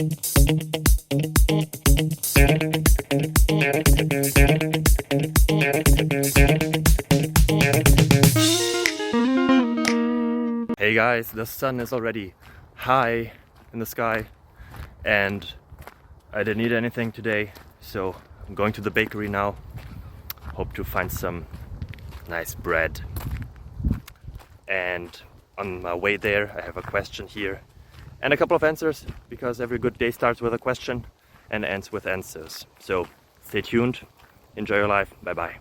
Hey guys, the sun is already high in the sky and I didn't eat anything today, so I'm going to the bakery now. Hope to find some nice bread. And on my way there I have a question here and a couple of answers, because every good day starts with a question and ends with answers. So stay tuned, enjoy your life, bye bye.